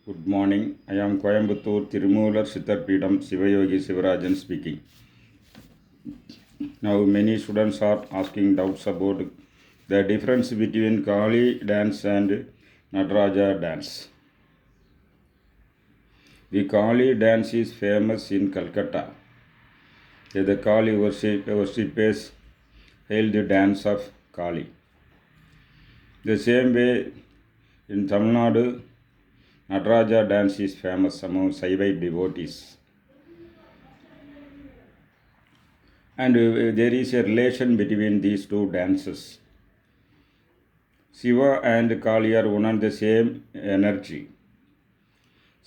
Good morning. I am Coimbatore Tirumular Siddharpeetham Sivayogi Sivarajan speaking. Now many students are asking doubts about the difference between Kali dance and Nataraja dance. The Kali dance is famous in Calcutta. The Kali worshippers hail the dance of Kali. The same way in Tamil Nadu, Nataraja dance is famous among Saivite devotees. And there is a relation between these two dances. Shiva and Kali are one and the same energy.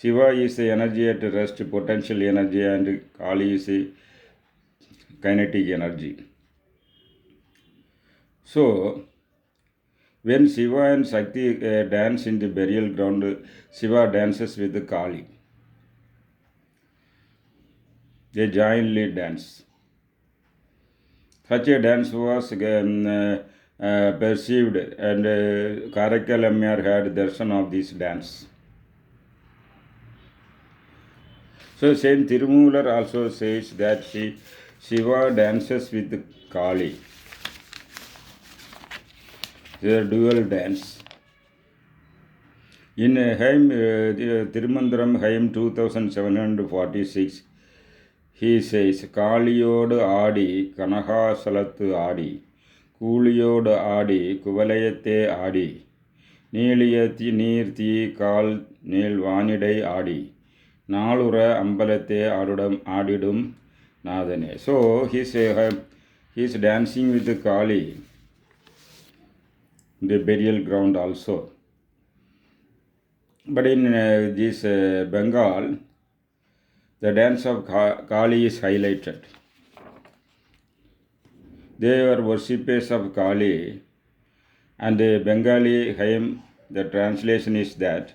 Shiva is the energy at rest, potential energy, and Kali is the kinetic energy. So, when Shiva and Shakti dance in the burial ground, Shiva dances with Kali. They jointly dance. Such a dance was perceived, and Karakkal Ammayar had darshan of this dance. So Saint Tirumular also says that Shiva dances with Kali. They are dual dance. In Tirumandaram Hymn 2746, he says, Kaliyodu Adi, Kanahasalathu Adi, Kuliyodu Adi, Kuvalayate Adi, Neeliyati Neerthi Kal Neel Vanidai Adi, Naalura Ambalate Adidum Nadane. So he's dancing with the Kali, the burial ground also. But in this Bengal, the dance of Kali is highlighted. They are worshippers of Kali, and the Bengali hymn, the translation is that,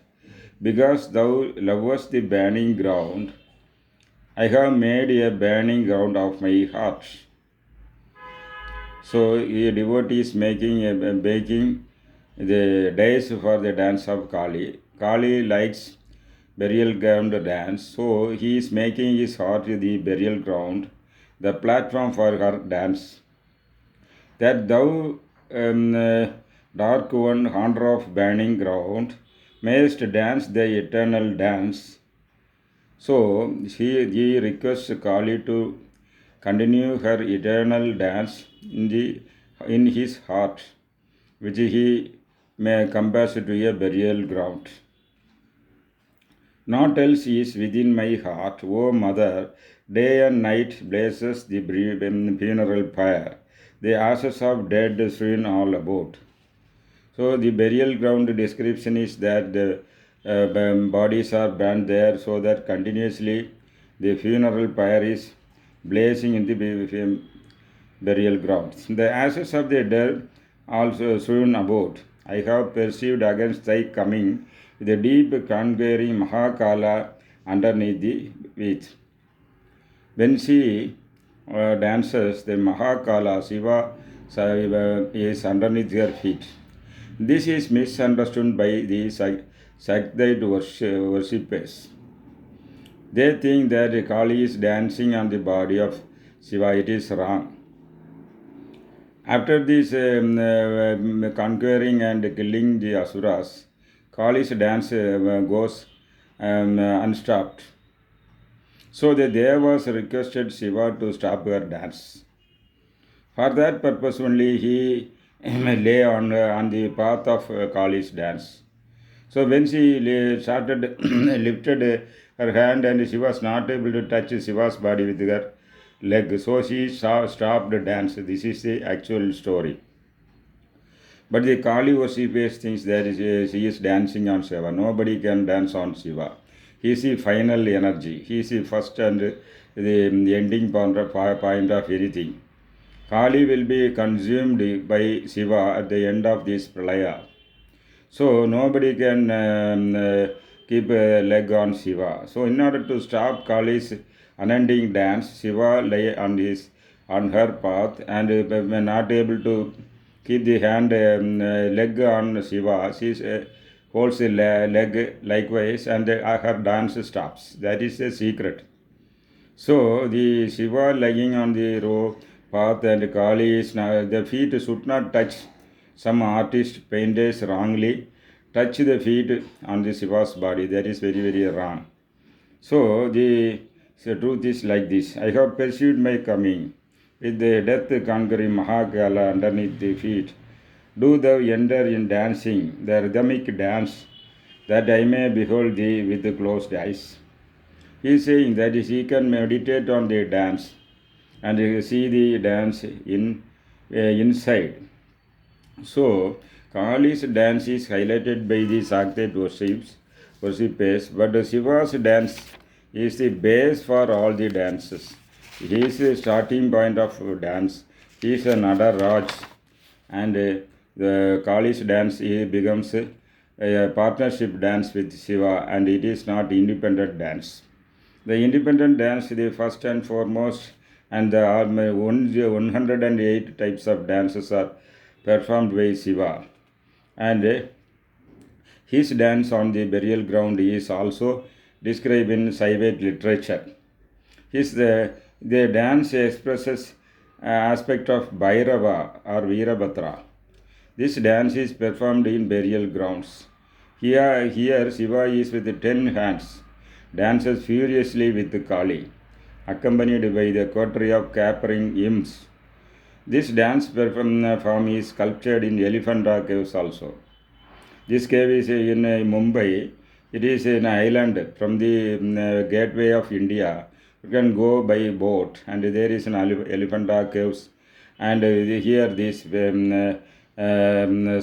because thou lovest the burning ground, I have made a burning ground of my heart. So a devotee is baking the days for the dance of Kali. Kali likes burial ground dance, so he is making his heart the burial ground, the platform for her dance. That thou, dark one, haunter of burning ground, mayest dance the eternal dance. So he requests Kali to continue her eternal dance in his heart, which he may compares to a burial ground. Naught else is within my heart, O Mother, day and night blazes the funeral pyre, the ashes of dead strewn all about. So the burial ground description is that the bodies are burned there, so that continuously the funeral pyre is blazing in the burial grounds. The ashes of the dead also strewn about. I have perceived against thy coming the deep conquering Mahakala underneath the wheat. When she dances, the Mahakala Shiva is underneath her feet. This is misunderstood by the Shaktite worshippers. They think that Kali is dancing on the body of Shiva. It is wrong. After this conquering and killing the Asuras, Kali's dance goes unstopped. So the Devas requested Shiva to stop her dance. For that purpose only he lay on the path of Kali's dance. So when she started lifted her hand, and she was not able to touch Shiva's body with her leg, so she stopped the dance. This is the actual story. But the Kali worshippers thinks that she is dancing on Shiva. Nobody can dance on Shiva. He is the final energy. He is the first and the ending point of everything. Kali will be consumed by Shiva at the end of this pralaya. So nobody can keep a leg on Shiva. So in order to stop Kali's unending dance, Shiva lay on her path, and when not able to keep the leg on Shiva, she holds the leg likewise, and her dance stops. That is the secret. So the Shiva lying on the row path and Kali is the feet should not touch. Some artist painters wrongly touch the feet on the Shiva's body. That is very, very wrong. So the truth is like this. I have pursued my coming with the death conquering Mahakala underneath the feet. Do thou enter in dancing, the rhythmic dance, that I may behold thee with the closed eyes. He is saying that he can meditate on the dance and see the dance inside. So, Kali's dance is highlighted by the Saktet worshippers, but Shiva's dance is the base for all the dances. He is the starting point of dance. He is another Raj, and the Kali's dance becomes a partnership dance with Shiva, and it is not independent dance. The independent dance, the first and foremost, and the 108 types of dances are performed by Shiva. And his dance on the burial ground is also described in Saivite literature. The dance expresses aspect of Bhairava or Veerabhadra. This dance is performed in burial grounds. Here Shiva is with 10 hands, dances furiously with Kali, accompanied by the coterie of capering imps. This dance form is sculptured in Elephanta caves also. This cave is in Mumbai. It is an island from the gateway of India. You can go by boat, and there is an Elephanta caves. And here this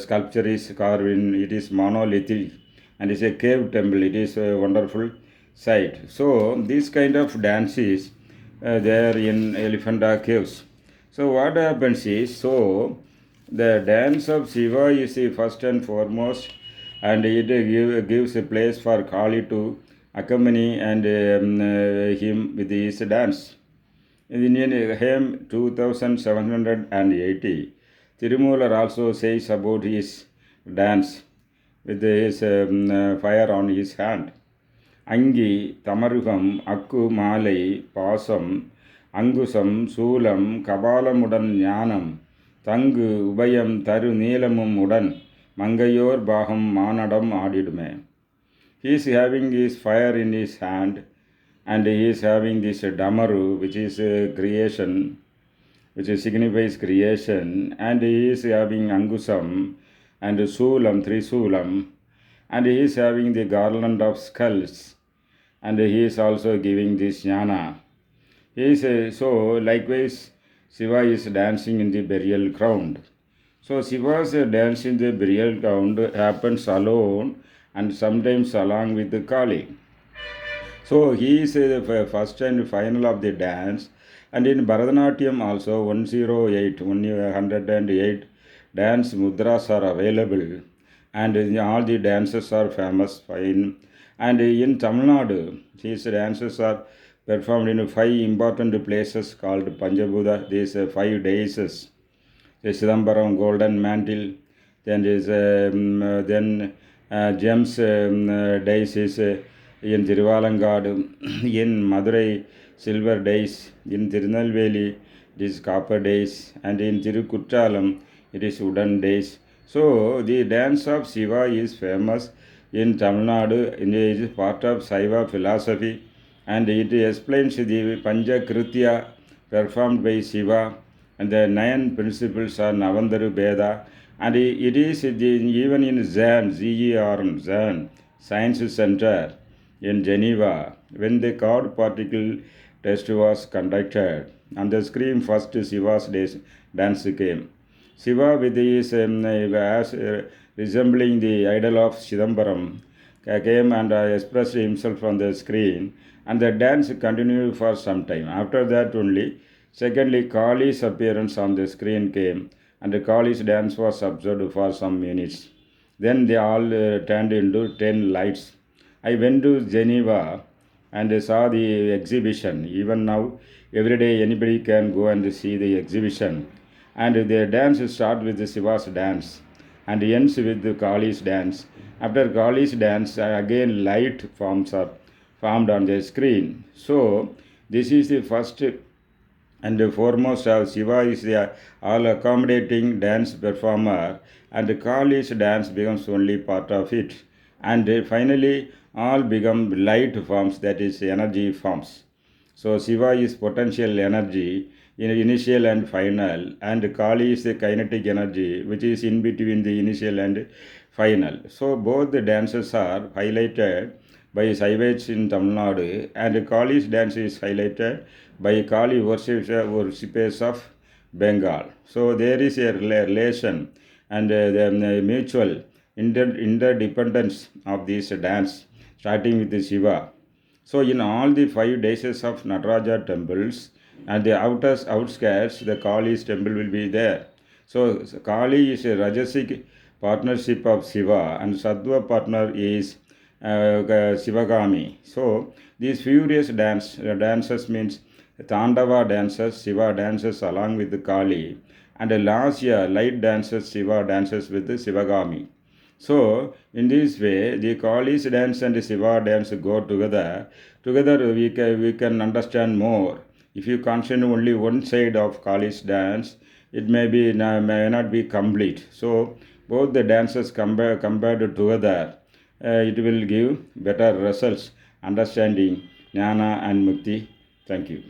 sculpture is carved in. It is monolithic, and it's a cave temple. It is a wonderful sight. So this kind of dance is there in Elephanta caves. So what happens is, the dance of Shiva is the first and foremost, and it gives a place for Kali to accompany and him with his dance. In hymn 2780, Tirumular also says about his dance with his fire on his hand. Angi, Tamarugam, Akku, Malai, Pasam, Angusam, Sulam, Kabalamudan Jnanam, Tangu, Ubayam, Taru Neelamum Udan, Mangayor Baham Manadam Adidume. He is having his fire in his hand, and he is having this Damaru, which is creation, which signifies creation, and he is having Angusam and Sulam, Trisulam, and he is having the garland of skulls, and he is also giving this jnana. He is so likewise Shiva is dancing in the burial ground. So Shiva's dance in the burial ground happens alone and sometimes along with the Kali. So he is the first and final of the dance. And in Bharatanatyam also 108 dance mudras are available, and all the dances are famous, fine. And in Tamil Nadu, these dances are performed in 5 important places called Panjabhuta. These 5 deises. The Chidambaram golden mantle, then Gems days is in Thiruvalangad, in Madurai silver days, in Tirunelveli it is copper days, and in Tirukuttalam it is wooden days. So the dance of Shiva is famous in Tamil Nadu. It is part of Saiva philosophy, and it explains the Panchakritya performed by Shiva, and the 9 principles are Navandaru Beda, and it is even in Zen, Zen Science Center in Geneva, when the chord particle test was conducted. On the screen, first Shiva's dance came. Shiva with his resembling the idol of Chidambaram came and expressed himself on the screen, and the dance continued for some time. After that only, secondly, Kali's appearance on the screen came, and Kali's dance was observed for some minutes. Then they all turned into 10 lights. I went to Geneva and saw the exhibition. Even now, every day anybody can go and see the exhibition. And the dance start with the Shiva's dance. and ends with the Kali's dance. After Kali's dance, again light forms are formed on the screen. So this is the first and foremost Shiva is the all accommodating dance performer, and Kali's dance becomes only part of it. And finally, all become light forms, that is, energy forms. So Shiva is potential energy, initial and final, and Kali is the kinetic energy, which is in between the initial and final. So both the dances are highlighted by Saivates in Tamil Nadu, and Kali's dance is highlighted by Kali worshippers of Bengal. So there is a relation and the mutual interdependence of this dance, starting with the Shiva. So in all the 5 days of Nataraja temples and the outskirts, the Kali's temple will be there. So Kali is a Rajasic partnership of Shiva, and Sattva partner is Shivagami. So these furious dances means Tandava dances, Shiva dances along with the Kali, and last year light dances, Shiva dances with the Shivagami. So in this way, the Kali's dance and the Shiva dance go together. Together we can understand more. If you consider only one side of Kali's dance, it may not be complete. So both the dances compared together, it will give better results, understanding, jnana and mukti. Thank you.